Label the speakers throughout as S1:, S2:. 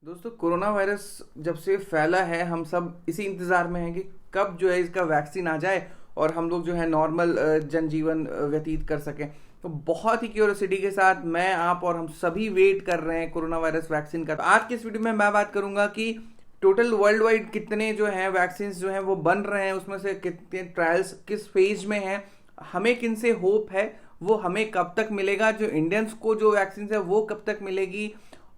S1: दोस्तों, corona virus जब से फैला है हम सब इसी इंतज़ार में हैं कि कब जो है इसका वैक्सीन आ जाए और हम लोग जो है नॉर्मल जनजीवन व्यतीत कर सकें। तो बहुत ही क्यूरियोसिटी के साथ मैं, आप और हम सभी वेट कर रहे हैं कोरोना वायरस वैक्सीन का। तो आज की इस वीडियो में मैं बात करूंगा कि टोटल वर्ल्ड वाइड कितने जो हैं वैक्सीन जो हैं वो बन रहे हैं, उसमें से कितने ट्रायल्स किस फेज में हैं, हमें किन से होप है, वो हमें कब तक मिलेगा, जो इंडियंस को जो वैक्सीन है वो कब तक मिलेगी,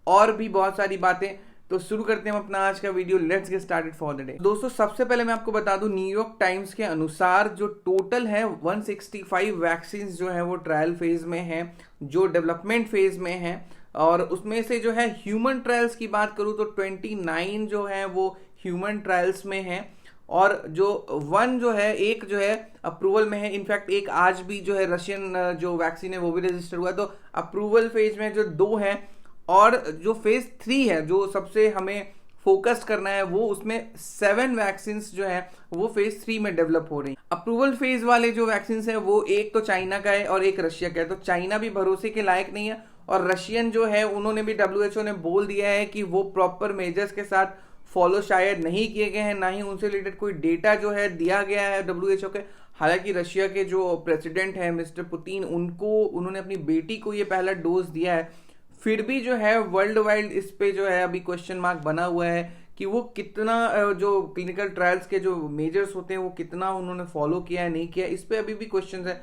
S1: और भी बहुत सारी बातें। तो शुरू करते हैं हम अपना आज का video. Let's get started for the day. दोस्तों, सबसे पहले मैं आपको बता दूं, न्यूयॉर्क टाइम्स के अनुसार जो टोटल है 165 वैक्सीन जो है वो ट्रायल फेज में है, जो डेवलपमेंट फेज में है। और उसमें से जो है ह्यूमन ट्रायल्स की बात करूं तो 29 जो है वो ह्यूमन ट्रायल्स में है, और जो वन जो है एक जो है अप्रूवल में है। इनफैक्ट एक आज भी जो है रशियन जो वैक्सीन है वो भी रजिस्टर हुआ। तो अप्रूवल फेज में जो 2 है, और जो फेज 3 है जो सबसे हमें फोकस करना है, वो उसमें 7 वैक्सीन जो है वो फेज 3 में डेवलप हो रही हैं। अप्रूवल फेज वाले जो वैक्सीन है वो एक तो चाइना का है और एक रशिया का है। तो चाइना भी भरोसे के लायक नहीं है, और रशियन जो है उन्होंने भी, WHO ने बोल दिया है कि वो प्रॉपर मेजर्स के साथ फॉलो शायद नहीं किए गए हैं, ना ही उनसे रिलेटेड कोई डेटा जो है दिया गया है WHO के। हालांकि रशिया के जो प्रेसिडेंट हैं मिस्टर पुतिन, उन्होंने अपनी बेटी को ये पहला डोज दिया है, फिर भी जो है वर्ल्ड वाइड इस पे जो है अभी क्वेश्चन मार्क बना हुआ है कि वो कितना जो क्लिनिकल ट्रायल्स के जो मेजर्स होते हैं वो कितना उन्होंने फॉलो किया है, नहीं किया, इस पे अभी भी क्वेश्चन है।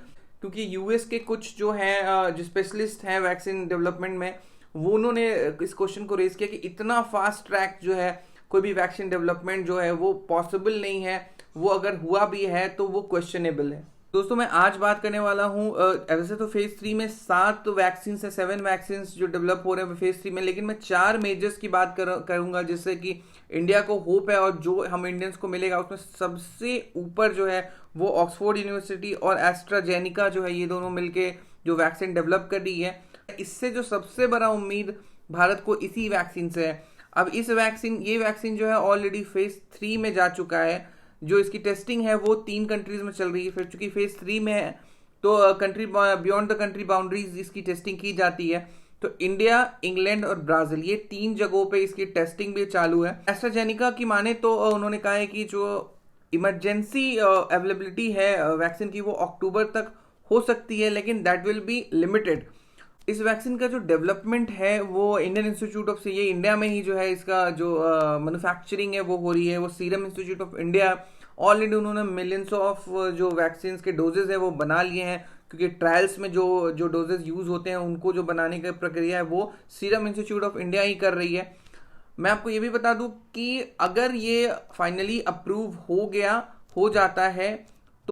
S1: क्योंकि यूएस के कुछ जो हैं जो स्पेशलिस्ट हैं वैक्सीन डेवलपमेंट में, वो उन्होंने इस क्वेश्चन को रेज किया कि इतना फास्ट ट्रैक जो है कोई भी वैक्सीन डेवलपमेंट जो है वो पॉसिबल नहीं है, वो अगर हुआ भी है तो वो क्वेश्चनेबल है। दोस्तों, मैं आज बात करने वाला हूँ, वैसे तो फेज 3 में 7 वैक्सीन है, 7 वैक्सीन जो डेवलप हो रहे हैं फेज 3 में, लेकिन मैं 4 मेजर्स की बात करूंगा जिससे कि इंडिया को होप है, और जो हम इंडियंस को मिलेगा उसमें सबसे ऊपर जो है वो ऑक्सफोर्ड यूनिवर्सिटी और एस्ट्राजेनिका जो है, ये दोनों मिलके जो वैक्सीन डेवलप कर रही है। इससे जो सबसे बड़ा उम्मीद भारत को इसी वैक्सीन से है। अब ये वैक्सीन जो है ऑलरेडी फेज 3 में जा चुका है। जो इसकी टेस्टिंग है वो 3 कंट्रीज में चल रही है, फिर चूंकि फेज 3 में है तो country beyond the country boundaries इसकी टेस्टिंग की जाती है। तो इंडिया, इंग्लैंड और ब्राजील, ये 3 जगहों पे इसकी टेस्टिंग भी चालू है। एस्ट्राजेनिका की माने तो उन्होंने कहा है कि जो इमरजेंसी अवेलेबिलिटी है वैक्सीन की वो अक्टूबर तक हो सकती है, लेकिन दैट विल बी लिमिटेड। इस वैक्सीन का जो डेवलपमेंट है वो इंडियन इंस्टीट्यूट ऑफ, ये इंडिया में ही जो है इसका जो मैन्युफैक्चरिंग है वो हो रही है, वो serum institute of India. Already उन्होंने मिलियंस ऑफ जो वैक्सीन के डोजेज है वो बना लिए हैं, क्योंकि ट्रायल्स में जो जो डोजेज यूज होते हैं उनको जो बनाने की प्रक्रिया है वो सीरम इंस्टीट्यूट ऑफ इंडिया ही कर रही है। मैं आपको ये भी बता दूं कि अगर ये फाइनली अप्रूव हो जाता है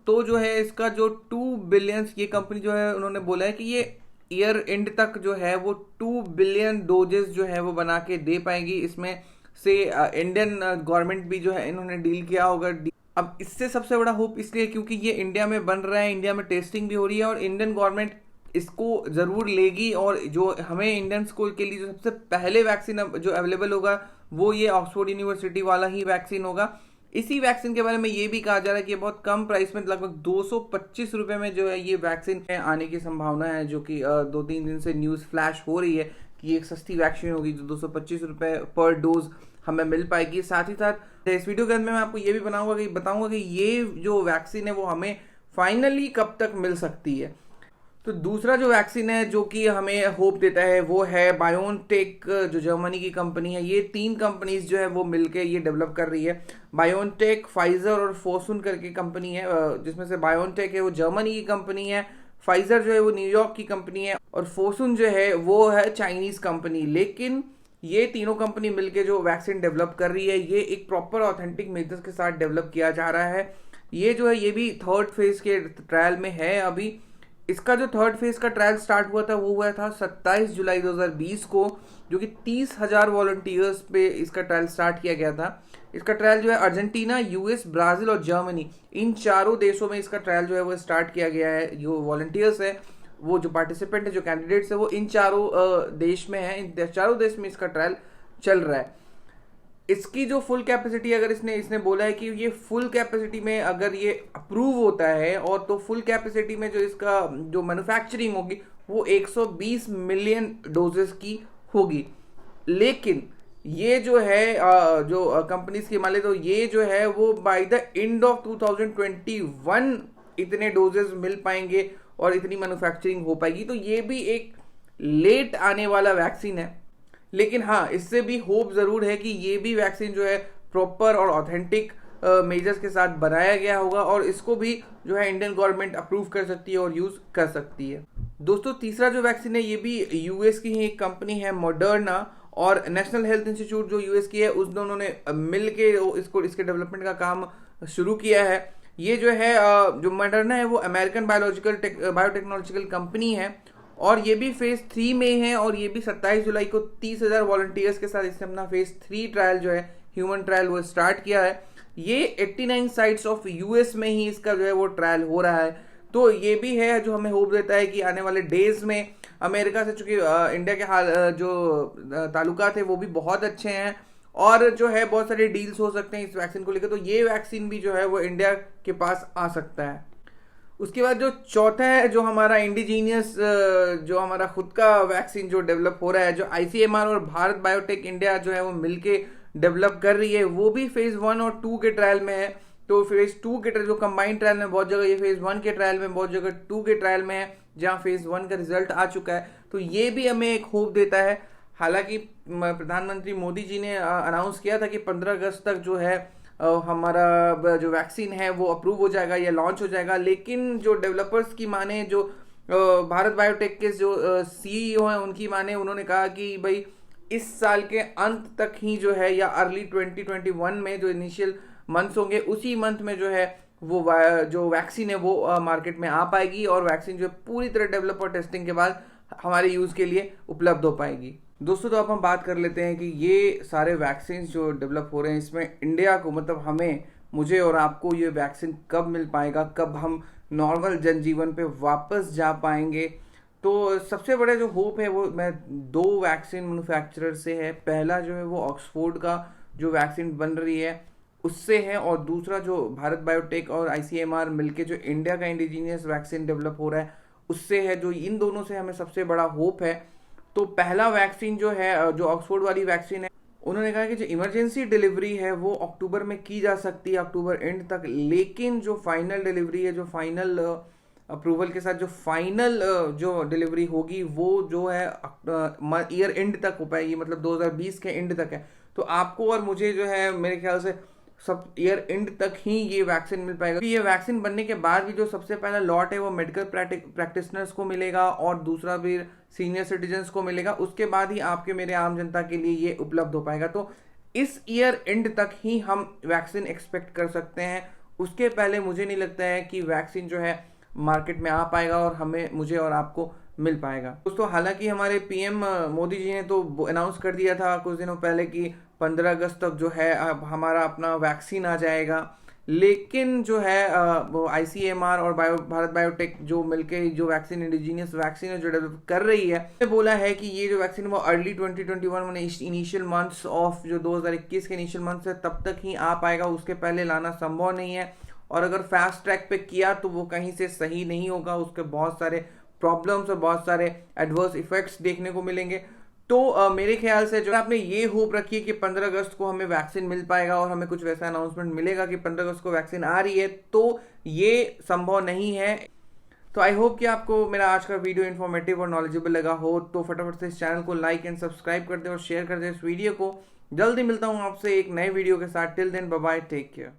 S1: तो जो है इसका जो 2 बिलियन, ये कंपनी जो है उन्होंने बोला है कि ये ईयर एंड तक जो है वो 2 बिलियन डोजेस जो है वो बना के दे पाएगी। इसमें से इंडियन गवर्नमेंट भी जो है इन्होंने डील किया होगा। अब इससे सबसे बड़ा होप इसलिए क्योंकि ये इंडिया में बन रहा है, इंडिया में टेस्टिंग भी हो रही है, और इंडियन गवर्नमेंट इसको जरूर लेगी। और जो हमें इंडियंस को के लिए जो सबसे पहले वैक्सीन जो अवेलेबल होगा वो ये ऑक्सफोर्ड यूनिवर्सिटी वाला ही वैक्सीन होगा। इसी वैक्सीन के बारे में ये भी कहा जा रहा है कि ये बहुत कम प्राइस में, लगभग 225 रुपए में जो है ये वैक्सीन आने की संभावना है, जो कि 2-3 दिन से न्यूज फ्लैश हो रही है कि एक सस्ती वैक्सीन होगी जो 225 रुपए पर डोज हमें मिल पाएगी। साथ ही साथ इस वीडियो के अंदर मैं आपको ये भी बताऊंगा कि ये जो वैक्सीन है वो हमें फाइनली कब तक मिल सकती है। तो दूसरा जो वैक्सीन है जो कि हमें होप देता है वो है बायोनटेक, जो जर्मनी की कंपनी है। ये 3 कंपनीज जो है वो मिलके ये डेवलप कर रही है। बायोनटेक, फाइजर और फोसुन करके कंपनी है, जिसमें से बायोनटेक है वो जर्मनी की कंपनी है, फाइजर जो है वो न्यूयॉर्क की कंपनी है, और फोसुन जो है वो है चाइनीज कंपनी। लेकिन ये तीनों कंपनी मिलके जो वैक्सीन डेवलप कर रही है ये एक प्रॉपर ऑथेंटिक मेथड्स के साथ डेवलप किया जा रहा है। ये जो है ये भी 3rd फेज के ट्रायल में है अभी। इसका जो 3rd फेज का ट्रायल स्टार्ट हुआ था वो हुआ था 27 जुलाई 2020 को, जो कि 30,000 वॉलंटियर्स पे इसका ट्रायल स्टार्ट किया गया था। इसका ट्रायल जो है अर्जेंटीना, यूएस, ब्राजील और जर्मनी, इन 4 देशों में इसका ट्रायल जो है वो स्टार्ट किया गया है। जो वॉलंटियर्स है, वो जो पार्टिसिपेंट है, जो कैंडिडेट्स है, वो इन 4 देश में है। इन 4 देश में इसका ट्रायल चल रहा है। इसकी जो फुल कैपेसिटी, अगर इसने बोला है कि ये फुल कैपेसिटी में अगर ये अप्रूव होता है, और तो फुल कैपेसिटी में जो इसका जो मैन्युफैक्चरिंग होगी वो 120 मिलियन डोजेस की होगी। लेकिन ये जो है जो कंपनीज की माले, तो ये जो है वो बाय द एंड ऑफ 2021 इतने डोजेस मिल पाएंगे और इतनी मैन्युफैक्चरिंग हो पाएगी। तो ये भी एक लेट आने वाला वैक्सीन है, लेकिन हाँ, इससे भी होप जरूर है कि ये भी वैक्सीन जो है प्रॉपर और ऑथेंटिक मेजर्स के साथ बनाया गया होगा और इसको भी जो है इंडियन गवर्नमेंट अप्रूव कर सकती है और यूज कर सकती है। दोस्तों, तीसरा जो वैक्सीन है ये भी यूएस की ही एक कंपनी है मॉडर्ना, और नेशनल हेल्थ इंस्टीट्यूट जो यूएस की है उस दोनों ने मिल के इसके डेवलपमेंट का काम शुरू किया है। ये जो है जो मॉडर्ना है वो अमेरिकन बायोटेक्नोलॉजिकल कंपनी है और ये भी फेज 3 में है और ये भी 27 जुलाई को 30,000 वॉलंटियर्स के साथ इसने अपना फेज 3 ट्रायल जो है ह्यूमन ट्रायल वो स्टार्ट किया है। ये 89 साइट्स ऑफ यूएस में ही इसका जो है वो ट्रायल हो रहा है। तो ये भी है जो हमें होप देता है कि आने वाले डेज में अमेरिका से, चूंकि इंडिया के हाल जो ताल्लुकात है वो भी बहुत अच्छे हैं और जो है बहुत सारे डील्स हो सकते हैं इस वैक्सीन को लेकर, तो ये वैक्सीन भी जो है वो इंडिया के पास आ सकता है। उसके बाद जो चौथा है जो हमारा इंडिजीनियस जो हमारा खुद का वैक्सीन जो डेवलप हो रहा है, जो आईसीएमआर और भारत बायोटेक इंडिया जो है वो मिलके डेवलप कर रही है, वो भी फेज 1 और 2 के ट्रायल में है। तो फेज 2 के जो कंबाइंड ट्रायल में बहुत जगह, ये फेज 1 के ट्रायल में बहुत जगह 2 के ट्रायल में है, जहां फेज 1 का रिजल्ट आ चुका है। तो ये भी हमें एक होप देता है। हालांकि प्रधानमंत्री मोदी जी ने अनाउंस किया था कि 15 अगस्त तक जो है हमारा जो वैक्सीन है वो अप्रूव हो जाएगा या लॉन्च हो जाएगा, लेकिन जो डेवलपर्स की माने, जो भारत बायोटेक के जो सीईओ हैं उनकी माने, उन्होंने कहा कि भाई इस साल के अंत तक ही जो है या अर्ली 2021 में जो इनिशियल मंथ्स होंगे उसी मंथ में जो है वो जो वैक्सीन है वो मार्केट में आ पाएगी और वैक्सीन जो है पूरी तरह डेवलप और टेस्टिंग के बाद हमारे यूज के लिए उपलब्ध हो पाएगी। दोस्तों, तो अब हम बात कर लेते हैं कि ये सारे वैक्सीन जो डेवलप हो रहे हैं इसमें इंडिया को, मतलब हमें, मुझे और आपको ये वैक्सीन कब मिल पाएगा, कब हम नॉर्मल जनजीवन पे वापस जा पाएंगे। तो सबसे बड़ा जो होप है वो मैं 2 वैक्सीन मैन्युफैक्चरर से है। पहला जो है वो ऑक्सफोर्ड का जो वैक्सीन बन रही है उससे है, और दूसरा जो भारत बायोटेक और आईसीएमआर मिलके जो इंडिया का इंडिजीनियस वैक्सीन डेवलप हो रहा है उससे है। जो इन दोनों से हमें सबसे बड़ा होप है। तो पहला वैक्सीन जो है, जो ऑक्सफोर्ड वाली वैक्सीन है, उन्होंने कहा कि जो इमरजेंसी डिलीवरी है वो अक्टूबर में की जा सकती है, अक्टूबर एंड तक, लेकिन जो फाइनल डिलीवरी है, जो फाइनल अप्रूवल के साथ जो फाइनल जो डिलीवरी होगी वो जो है ईयर एंड तक हो पाएगी, मतलब 2020 के एंड तक है। तो आपको और मुझे जो है मेरे ख्याल से सब ईयर एंड तक ही ये वैक्सीन मिल पाएगा। ये वैक्सीन बनने के बाद भी जो सबसे पहला लॉट है वो मेडिकल प्रैक्टिशनर्स को मिलेगा और दूसरा भी सीनियर सिटीजन्स को मिलेगा। उसके बाद ही आपके मेरे आम जनता के लिए ये उपलब्ध हो पाएगा। तो इस ईयर एंड तक ही हम वैक्सीन एक्सपेक्ट कर सकते हैं। उसके पहले मुझे नहीं लगता है कि वैक्सीन जो है मार्केट में आ पाएगा और हमें, मुझे और आपको मिल पाएगा। दोस्तों, हालांकि हमारे पीएम मोदी जी ने तो अनाउंस कर दिया था कुछ दिनों पहले कि 15 अगस्त तक जो है अब हमारा अपना वैक्सीन आ जाएगा, लेकिन जो है वो आईसीएमआर और भारत बायोटेक जो मिलके जो वैक्सीन, इंडिजीनियस वैक्सीन जो डेवलप कर रही है, बोला है कि ये जो वैक्सीन वो अर्ली 2021 में इनिशियल मंथ्स ऑफ जो 2021 के इनिशियल मंथ्स है तब तक ही आ पाएगा, उसके पहले लाना संभव नहीं है। और अगर फास्ट ट्रैक पे किया तो वो कहीं से सही नहीं होगा, उसके बहुत सारे प्रॉब्लम्स और बहुत सारे एडवर्स इफेक्ट्स देखने को मिलेंगे। तो मेरे ख्याल से जो आपने ये होप रखी है कि 15 अगस्त को हमें वैक्सीन मिल पाएगा और हमें कुछ वैसा अनाउंसमेंट मिलेगा कि 15 अगस्त को वैक्सीन आ रही है, तो ये संभव नहीं है। तो आई होप कि आपको मेरा आज का वीडियो इन्फॉर्मेटिव और नॉलेजेबल लगा हो। तो फटाफट से इस चैनल को लाइक एंड सब्सक्राइब कर दे और शेयर कर दे इस वीडियो को। जल्दी मिलता हूँ आपसे एक नए वीडियो के साथ। Till then, bye bye, take care.